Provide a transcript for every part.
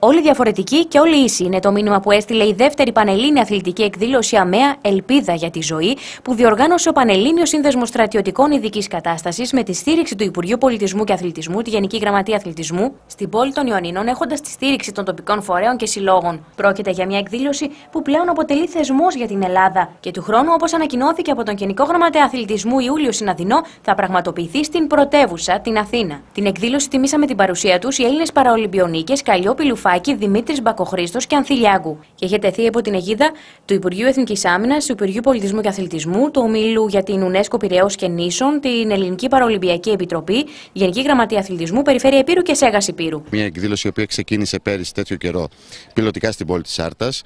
Όλοι διαφορετικοί και όλοι ίσοι είναι το μήνυμα που έστειλε η δεύτερη Πανελλήνια Αθλητική Εκδήλωση ΑΜΕΑ Ελπίδα για τη Ζωή, που διοργάνωσε ο Πανελλήνιος Σύνδεσμος Στρατιωτικών Ειδικής Κατάστασης με τη στήριξη του Υπουργείου Πολιτισμού και Αθλητισμού, τη Γενική Γραμματεία Αθλητισμού, στην πόλη των Ιωαννίνων, έχοντας τη στήριξη των τοπικών φορέων και συλλόγων. Πρόκειται για μια εκδήλωση που πλέον αποτελεί θεσμός για την Ελλάδα και του χρόνου, όπως ανακοινώθηκε από τον Γενικό Γραμματέα Αθλητισμού Ιούλιο Συναδεινό, θα πραγματοποιηθεί στην πρωτεύουσα, την Αθήνα. Την εκδήλωση τιμήσαμε την παρουσία τους οι Έλληνες Παραολυμπιονίκες Καλλιόπη Λουφάκη, Δημήτρης Μπακοχρήστος και Ανθιλιάγκου, και είχε τεθεί υπό την αιγίδα του Υπουργείου Εθνικής Άμυνας, του Υπουργείου Πολιτισμού και Αθλητισμού, του Ομίλου για την UNESCO Πειραιώς και Νήσων, την Ελληνική Παραολυμπιακή Επιτροπή, Γενική Γραμματεία Αθλητισμού, Περιφέρεια Ηπείρου και Σέγας Ηπείρου. Μια εκδήλωση η οποία ξεκίνησε πέρυσι τέτοιο καιρό πιλωτικά στην πόλη της Άρτας.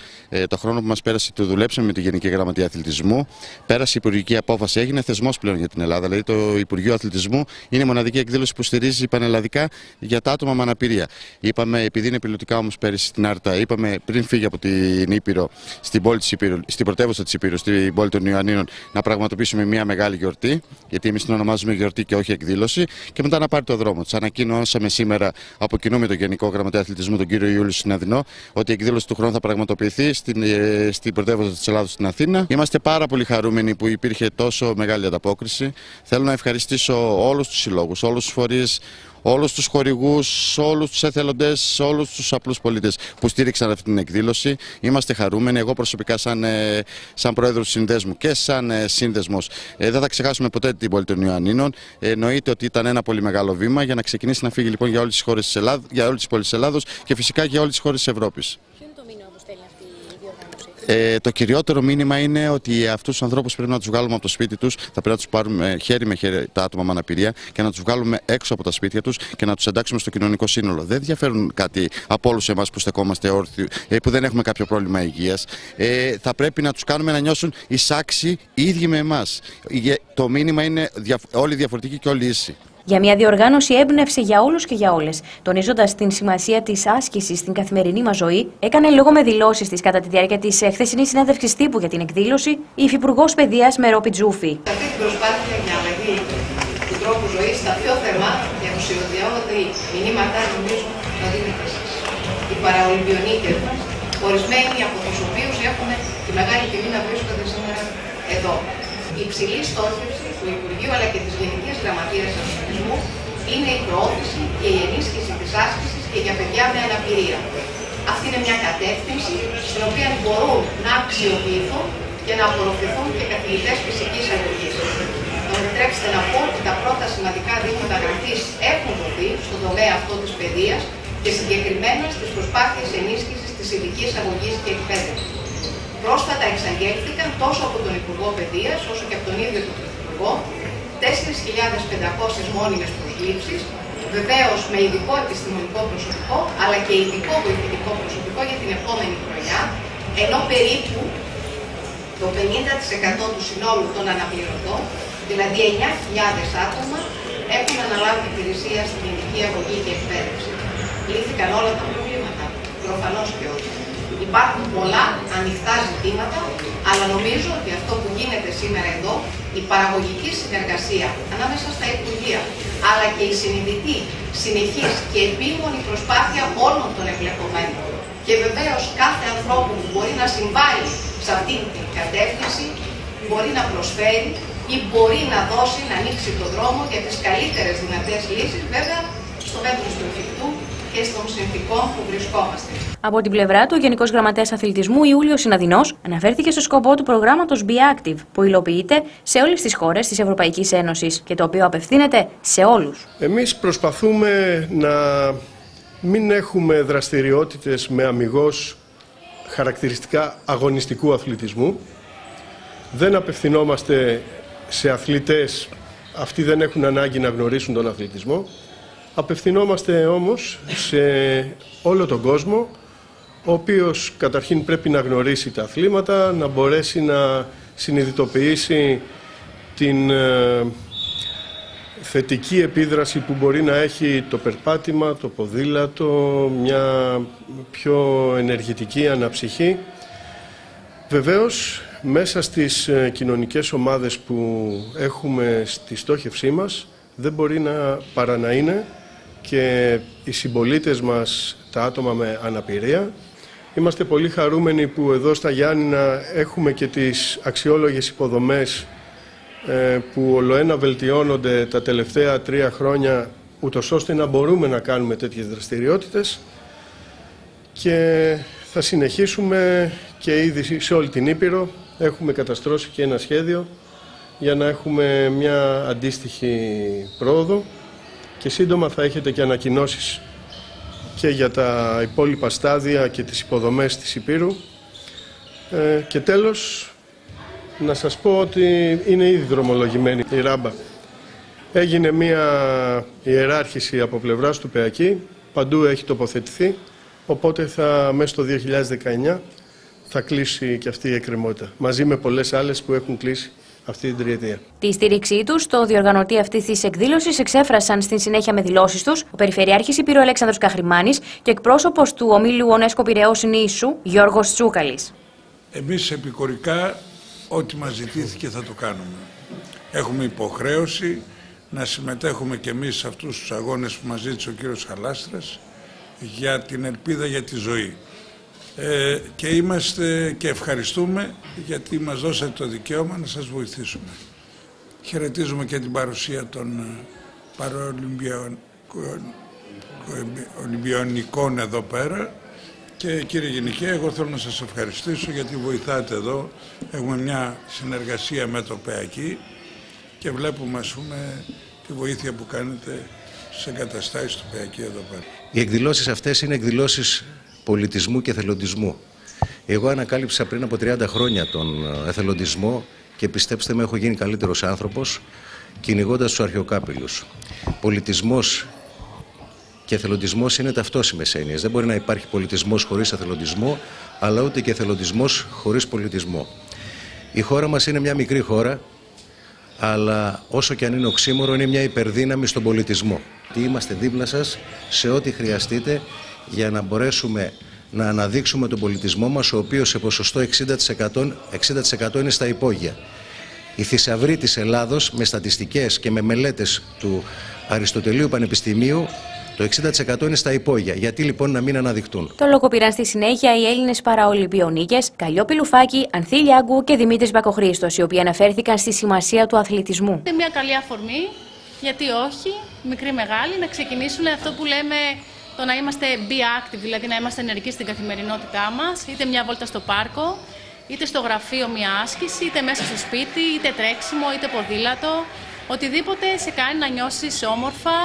Το χρόνο που μας πέρασε το δουλέψαμε με τη Γενική Γραμματεία Αθλητισμού. Πέρασε η υπουργική απόφαση, έγινε θεσμός πλέον για την Ελλάδα. Δηλαδή το Υπουργείο Αθλητισμού είναι η μοναδική εκδήλωση που στηρίζει πανελλαδικά για τα άτομα με αναπηρία. Είπαμε, επειδή είναι πιλωτικά όμως πέρυσι στην Άρτα, είπαμε πριν φύγει από την Ήπειρο, στην πόλη της Ηπείρου, στην πρωτεύουσα της Ηπείρου, στην πόλη των Ιωαννίνων, να πραγματοποιήσουμε μια μεγάλη γιορτή, γιατί εμείς την ονομάζουμε γιορτή και όχι εκδήλωση, και μετά να πάρει το δρόμο της. Ανακοίνωσαμε σήμερα από κοινού με τον Γενικό Γραμματέα Αθλητισμού, τον κύριο Ιούλιο Συναδεινό, ότι η εκδήλωση του χρόνου θα πραγματοποιηθεί στην πρωτεύουσα της Ελλάδος, στην Αθήνα. Είμαστε πάρα πολύ χαρούμενοι που υπήρχε τόσο μεγάλη ανταπόκριση. Θέλω να ευχαριστήσω όλους τους συλλόγους, όλους τους φορείς, όλους τους χορηγούς, όλους τους εθελοντές, όλους τους απλούς πολίτες που στήριξαν αυτή την εκδήλωση. Είμαστε χαρούμενοι. Εγώ προσωπικά σαν πρόεδρος του συνδέσμου και σαν σύνδεσμος δεν θα ξεχάσουμε ποτέ την πόλη των Ιωαννίνων. Εννοείται ότι ήταν ένα πολύ μεγάλο βήμα για να ξεκινήσει να φύγει λοιπόν για όλες τις χώρες της Ελλάδας, για όλες τις πόλεις της Ελλάδος και φυσικά για όλες τις χώρες της Ευρώπης. Το κυριότερο μήνυμα είναι ότι αυτούς τους ανθρώπους πρέπει να τους βγάλουμε από το σπίτι τους, θα πρέπει να τους πάρουμε χέρι με χέρι τα άτομα με αναπηρία και να τους βγάλουμε έξω από τα σπίτια τους και να τους εντάξουμε στο κοινωνικό σύνολο. Δεν διαφέρουν κάτι από όλους εμάς που στεκόμαστε όρθιοι, που δεν έχουμε κάποιο πρόβλημα υγείας. Θα πρέπει να τους κάνουμε να νιώσουν εισάξιοι οι ίδιοι με εμάς. Το μήνυμα είναι όλοι διαφορετικοί και όλοι ίσοι. Για μια διοργάνωση έμπνευση για όλους και για όλες, τονίζοντας την σημασία της άσκησης στην καθημερινή μας ζωή, έκανε λόγο με δηλώσεις της κατά τη διάρκεια της χθεσινής συνέντευξης τύπου για την εκδήλωση η Υφυπουργός Παιδείας Μερό Πιτζούφη. Αυτή την προσπάθεια για αλλαγή του τρόπου ζωής στα πιο θερμά και ενουσιωδιώδη μηνύματα νομίζω να δίνετε εσείς. Οι παραολυμπιονίκες μας, ορισμένοι από τους οποίους έχουν τη μεγάλη τιμή να βρίσκονται σήμερα εδώ. Η υψηλή στόχευση του Υπουργείου αλλά και της Γενικής Γραμματείας Αθλητισμού είναι η προώθηση και η ενίσχυση της άσκησης και για παιδιά με αναπηρία. Αυτή είναι μια κατεύθυνση στην οποία μπορούν να αξιοποιηθούν και να απορροφηθούν και καθηγητές φυσικής αγωγής. Θα μου επιτρέψετε να πω ότι τα πρώτα σημαντικά δείγματα γραφής έχουν δοθεί στον τομέα αυτό της παιδείας και συγκεκριμένα στις προσπάθειες ενίσχυσης της ειδικής αγωγής και εκπαίδευσης. Πρόσφατα εξαγγέλθηκαν τόσο από τον Υπουργό Παιδείας όσο και από τον ίδιο τον Πρωθυπουργό 4.500 μόνιμες προσλήψεις, βεβαίως με ειδικό επιστημονικό προσωπικό αλλά και ειδικό βοηθητικό προσωπικό για την επόμενη χρονιά, ενώ περίπου το 50% του συνόλου των αναπληρωτών, δηλαδή 9.000 άτομα, έχουν αναλάβει υπηρεσία στην ειδική αγωγή και εκπαίδευση. Λύθηκαν όλα τα προβλήματα? Προφανώς και όχι. Υπάρχουν πολλά ανοιχτά ζητήματα, αλλά νομίζω ότι αυτό που γίνεται σήμερα εδώ, η παραγωγική συνεργασία ανάμεσα στα Υπουργεία, αλλά και η συνειδητή, συνεχής και επίμονη προσπάθεια όλων των εμπλεκομένων και βεβαίως κάθε ανθρώπου που μπορεί να συμβάλλει σε αυτή την κατεύθυνση, μπορεί να προσφέρει ή μπορεί να δώσει, να ανοίξει το δρόμο για τις καλύτερες δυνατές λύσεις, βέβαια στο μέτρο του εφικτού και των συνθηκών που βρισκόμαστε. Από την πλευρά του, ο Γενικός Γραμματέας Αθλητισμού Ιούλιος Συναδεινός αναφέρθηκε στο σκοπό του προγράμματος Be Active, που υλοποιείται σε όλες τις χώρες της Ευρωπαϊκής Ένωσης και το οποίο απευθύνεται σε όλους. Εμείς προσπαθούμε να μην έχουμε δραστηριότητες με αμιγώς χαρακτηριστικά αγωνιστικού αθλητισμού. Δεν απευθυνόμαστε σε αθλητές, αυτοί δεν έχουν ανάγκη να γνωρίσουν τον αθλητισμό. Απευθυνόμαστε όμως σε όλο τον κόσμο, ο οποίος καταρχήν πρέπει να γνωρίσει τα αθλήματα, να μπορέσει να συνειδητοποιήσει την θετική επίδραση που μπορεί να έχει το περπάτημα, το ποδήλατο, μια πιο ενεργητική αναψυχή. Βεβαίως, μέσα στις κοινωνικές ομάδες που έχουμε στη στόχευσή μας, δεν μπορεί παρά να είναι και οι συμπολίτες μας, τα άτομα με αναπηρία. Είμαστε πολύ χαρούμενοι που εδώ στα Γιάννηνα έχουμε και τις αξιόλογες υποδομές που ολοένα βελτιώνονται τα τελευταία 3 χρόνια, ούτως ώστε να μπορούμε να κάνουμε τέτοιες δραστηριότητες, και θα συνεχίσουμε και ήδη σε όλη την Ήπειρο. Έχουμε καταστρώσει και ένα σχέδιο για να έχουμε μια αντίστοιχη πρόοδο και σύντομα θα έχετε και ανακοινώσεις και για τα υπόλοιπα στάδια και τις υποδομές της Ηπείρου. Και τέλος, να σας πω ότι είναι ήδη δρομολογημένη η ράμπα. Έγινε μια ιεράρχηση από πλευράς του ΠΕΑΚΙ, παντού έχει τοποθετηθεί, οπότε μέσα στο 2019 θα κλείσει και αυτή η εκκρεμότητα, μαζί με πολλές άλλες που έχουν κλείσει αυτή την τριετία. Τη στήριξή τους στο διοργανωτή αυτής της εκδήλωσης εξέφρασαν στην συνέχεια με δηλώσεις τους ο Περιφερειάρχης Ηπείρου Αλέξανδρος Καχρημάνης και εκπρόσωπος του ομίλου UNESCO Πειραιώς Νήσου Γιώργος Τσούκαλης. Εμείς επικορικά ό,τι μας ζητήθηκε θα το κάνουμε. Έχουμε υποχρέωση να συμμετέχουμε και εμείς σε αυτούς τους αγώνες που μας ζήτησε ο κύριος Χαλάστρας για την ελπίδα για τη ζωή. Και είμαστε και ευχαριστούμε γιατί μας δώσατε το δικαίωμα να σας βοηθήσουμε. Χαιρετίζουμε και την παρουσία των παραολυμπιονικών εδώ πέρα και κύριε Γενικέ, εγώ θέλω να σας ευχαριστήσω γιατί βοηθάτε εδώ. Έχουμε μια συνεργασία με το ΠΕΑΚΙ και βλέπουμε τη βοήθεια που κάνετε σε εγκαταστάσεις του ΠΕΑΚΙ εδώ πέρα. Οι εκδηλώσεις αυτές είναι εκδηλώσεις πολιτισμού και εθελοντισμού. Εγώ ανακάλυψα πριν από 30 χρόνια τον εθελοντισμό και πιστέψτε με, έχω γίνει καλύτερος άνθρωπος κυνηγώντας τους αρχαιοκάπηλους. Πολιτισμός και εθελοντισμός είναι ταυτόσιμες έννοιες. Δεν μπορεί να υπάρχει πολιτισμός χωρίς εθελοντισμό, αλλά ούτε και εθελοντισμός χωρίς πολιτισμό. Η χώρα μας είναι μια μικρή χώρα, αλλά όσο και αν είναι οξύμορο, είναι μια υπερδύναμη στον πολιτισμό. Είμαστε δίπλα σας σε ό,τι χρειαστείτε για να μπορέσουμε να αναδείξουμε τον πολιτισμό μας, ο οποίος σε ποσοστό 60% είναι στα υπόγεια. Οι θησαυροί της Ελλάδος, με στατιστικές και με μελέτες του Αριστοτελείου Πανεπιστημίου, το 60% είναι στα υπόγεια. Γιατί λοιπόν να μην αναδειχτούν? Το λόγο πήραν στη συνέχεια οι Έλληνες παραολυμπιονίκες Καλλιόπη Λουφάκη, Ανθίλια Άγκου και Δημήτρης Μπακοχρήστος, οι οποίοι αναφέρθηκαν στη σημασία του αθλητισμού. Είναι μια καλή αφορμή, γιατί όχι, μικρή μεγάλη, να ξεκινήσουν αυτό που λέμε το να είμαστε be active, δηλαδή να είμαστε ενεργοί στην καθημερινότητά μας, είτε μια βόλτα στο πάρκο, είτε στο γραφείο μια άσκηση, είτε μέσα στο σπίτι, είτε τρέξιμο, είτε ποδήλατο. Οτιδήποτε σε κάνει να νιώσεις όμορφα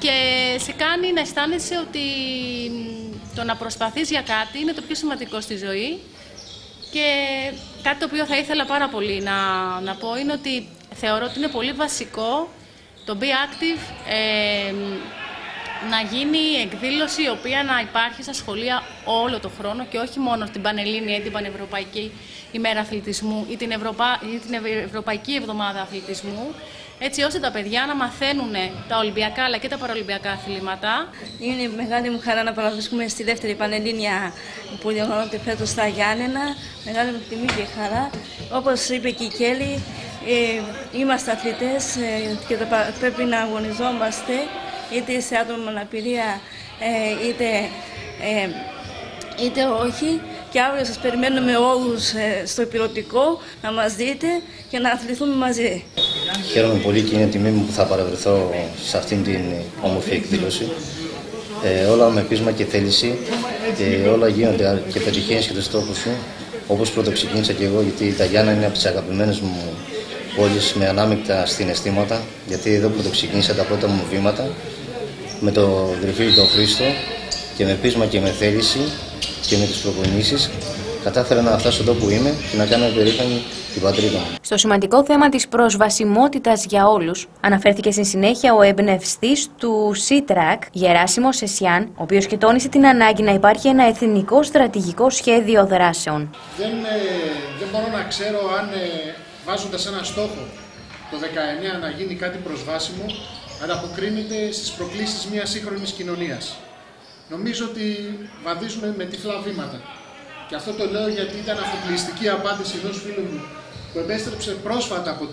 και σε κάνει να αισθάνεσαι ότι το να προσπαθείς για κάτι είναι το πιο σημαντικό στη ζωή. Και κάτι το οποίο θα ήθελα πάρα πολύ να πω είναι ότι θεωρώ ότι είναι πολύ βασικό το Be Active να γίνει εκδήλωση η οποία να υπάρχει στα σχολεία όλο το χρόνο και όχι μόνο την Πανελλήνια ή την Πανευρωπαϊκή ημέρα αθλητισμού ή την Ευρωπαϊκή εβδομάδα αθλητισμού, έτσι ώστε τα παιδιά να μαθαίνουν τα Ολυμπιακά αλλά και τα παραολυμπιακά αθλήματα. Είναι μεγάλη μου χαρά να παραβρίσκουμε στη δεύτερη Πανελλήνια που διοργανώνεται φέτος στα Γιάννενα. Μεγάλη μου τιμή και χαρά. Όπως είπε και η Κέλλη, είμαστε αθλητές και πρέπει να αγωνιζόμαστε είτε σε άτομα με αναπηρία είτε όχι. Και αύριο σας περιμένουμε όλους στο Ηπειρωτικό να μας δείτε και να αθληθούμε μαζί. Χαίρομαι πολύ και είναι τιμή μου που θα παραβρεθώ σε αυτήν την όμορφη εκδήλωση. Όλα με πείσμα και θέληση και όλα γίνονται και πετυχαίνεις και τους στόχους σου. Όπως πρώτο ξεκίνησα και εγώ, γιατί τα Γιάννα είναι από τις αγαπημένες μου πόλεις με ανάμεικτα συναισθήματα, γιατί εδώ πρώτο ξεκίνησα τα πρώτα μου βήματα με τον Γρυφίλη τον Χρήστο και με πείσμα και με θέληση και με τις προπονήσεις κατάφερα να φτάσω εδώ που είμαι και να κάνω περήφανη την πατρίδα μου. Στο σημαντικό θέμα της προσβασιμότητας για όλους αναφέρθηκε στη συνέχεια ο εμπνευστής του C-Track, Γεράσιμος Εσιάν, ο οποίος και τόνισε την ανάγκη να υπάρχει ένα εθνικό στρατηγικό σχέδιο δράσεων. Δεν μπορώ να ξέρω αν βάζοντας ένα στόχο το 19 να γίνει κάτι προσβάσιμο, ανταποκρίνεται στις προκλήσεις μιας σύγχρονης κοινωνίας. Νομίζω ότι βαδίζουμε με τυφλά βήματα. Και αυτό το λέω γιατί ήταν αφοπλιστική απάντηση ενός φίλου μου που επέστρεψε πρόσφατα από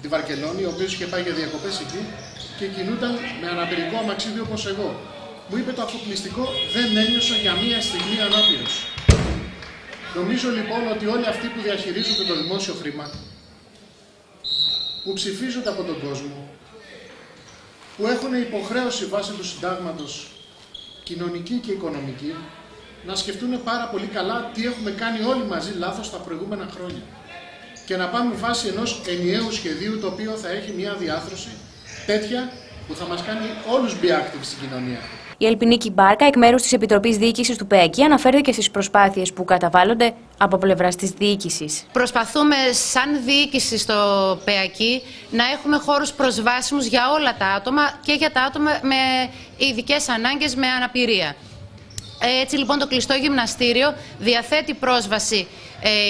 τη Βαρκελόνη, ο οποίος είχε πάει για διακοπές εκεί και κινούταν με αναπηρικό αμαξίδι όπως εγώ. Μου είπε το αφοπλιστικό, δεν ένιωσα για μία στιγμή ανάπηρος. Νομίζω λοιπόν ότι όλοι αυτοί που διαχειρίζονται το δημόσιο χρήμα, που ψηφίζονται από τον κόσμο, που έχουν υποχρέωση βάσει του συντάγματος κοινωνική και οικονομική, να σκεφτούν πάρα πολύ καλά τι έχουμε κάνει όλοι μαζί λάθος τα προηγούμενα χρόνια και να πάμε βάσει ενός ενιαίου σχεδίου το οποίο θα έχει μια διάθρωση τέτοια που θα μας κάνει όλους be active στην κοινωνία. Η Ελπινίκη Μπάρκα, εκ μέρους της Επιτροπής Διοίκησης του ΠΕΑΚΙ, αναφέρθηκε στις προσπάθειες που καταβάλλονται από πλευράς της διοίκησης. Προσπαθούμε σαν διοίκηση στο ΠΕΑΚΙ να έχουμε χώρους προσβάσιμους για όλα τα άτομα και για τα άτομα με ειδικές ανάγκες, με αναπηρία. Έτσι λοιπόν το κλειστό γυμναστήριο διαθέτει πρόσβαση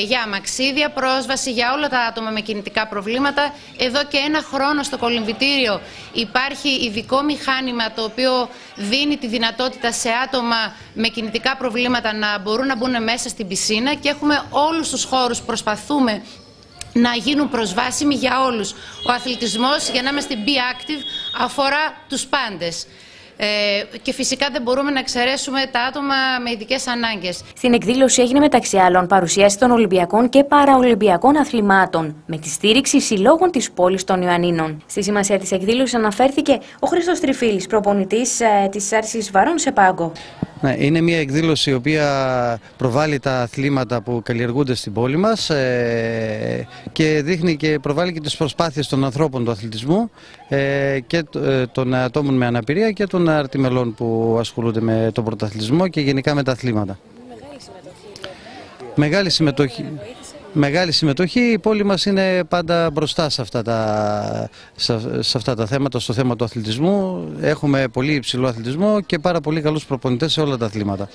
για αμαξίδια, πρόσβαση για όλα τα άτομα με κινητικά προβλήματα. Εδώ και ένα χρόνο στο κολυμβητήριο υπάρχει ειδικό μηχάνημα το οποίο δίνει τη δυνατότητα σε άτομα με κινητικά προβλήματα να μπορούν να μπουν μέσα στην πισίνα και έχουμε όλους τους χώρους, προσπαθούμε να γίνουν προσβάσιμοι για όλους. Ο αθλητισμός, για να είμαστε be active, αφορά τους πάντες. Και φυσικά δεν μπορούμε να εξαιρέσουμε τα άτομα με ειδικές ανάγκες. Στην εκδήλωση έγινε μεταξύ άλλων παρουσίαση των Ολυμπιακών και Παραολυμπιακών αθλημάτων με τη στήριξη συλλόγων της πόλης των Ιωαννίνων. Στη σημασία της εκδήλωσης αναφέρθηκε ο Χρήστος Τριφίλης, προπονητής της Άρσης Βαρών σε πάγκο. Ναι, είναι μια εκδήλωση η οποία προβάλλει τα αθλήματα που καλλιεργούνται στην πόλη μας και δείχνει και προβάλλει και τις προσπάθειες των ανθρώπων του αθλητισμού και των ατόμων με αναπηρία και των αρτιμελών που ασχολούνται με τον πρωταθλητισμό και γενικά με τα αθλήματα. Μεγάλη συμμετοχή. Η πόλη μας είναι πάντα μπροστά σε αυτά τα θέματα, στο θέμα του αθλητισμού. Έχουμε πολύ υψηλό αθλητισμό και πάρα πολύ καλούς προπονητές σε όλα τα αθλήματα.